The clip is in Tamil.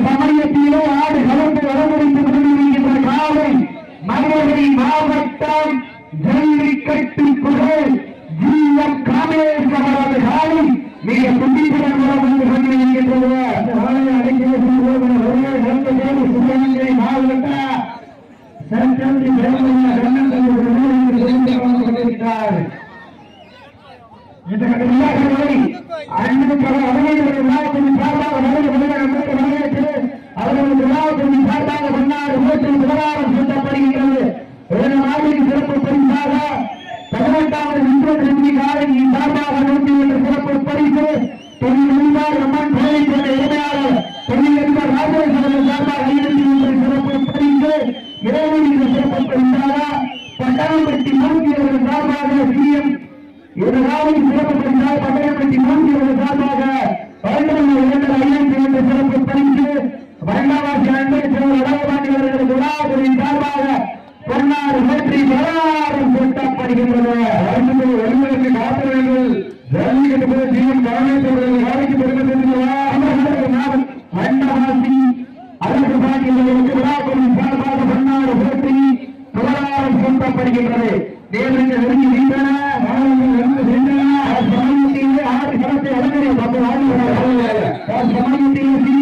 சமயத்திலே ஆடு கலந்து வரமுடித்து கொண்டிருக்கின்ற காலை மதுரை மாவட்டம் ஜல்லிக்கட்டு குழல் ஜிஎம் காமேஷ் அவரது காலை மிக துண்டிப்புடன் வந்து கொண்டிருக்கின்றது. சிவகங்கை மாவட்ட சட்டமன்ற கொண்டிருக்கிறார். இந்த விழாக்களை அன்புக்காக அவர்களுடைய விழாக்களின் சார்பாக அவர்களுடைய விழாக்களின் சார்பாக மன்னார் ஓட்டில் விவகாரம் சொல்லப்படுகிறது. நாளின் சிறப்பு பரிசாக 18வது விஸ்வ காலையின் சார்பாக 101 சிறப்பு பரிசு தொழில்நுட்பார் அம்மன் கோயில் கொண்ட இணையாளர் தொழில்நுட்பர் ராஜேஸ்வரன் சார்பாக 51 சிறப்பு பரிசு 7 சிறப்பு பரிசாக பட்டாளப்பட்டி மூர்த்தியவர்கள் சார்பாக சிஎம் இதனாலும் சிறப்பு பரிசாக பட்டாளப்பட்டி மூர்த்தியவர்கள் சார்பாக 12 சிறப்பு பரிசு வண்டவாசி அன்பேஸ்வரர் வடபாண்டியவர்கள் விழாக்களின் சார்பாக பொன்னாறு வெற்றி விவகாரம் சொல்லப்படுகின்றது. வருவதற்கு காத்திரங்கள் ஜல்லிக்கட்டு ஜீவன் காமேஸ்வரர்கள் வேலைக்கு வண்டவாசி அதற்கு பாண்டியவர்களுக்கு விழாக்களின் சார்பாக பொன்னாறு வெற்றி விவகாரம் சொல்லப்படுகின்றது. தேவர்கள் நெருங்கி வீழ்ந்தன சமயத்திலே 6 களத்தை அலங்கரி 10 சமயத்திலே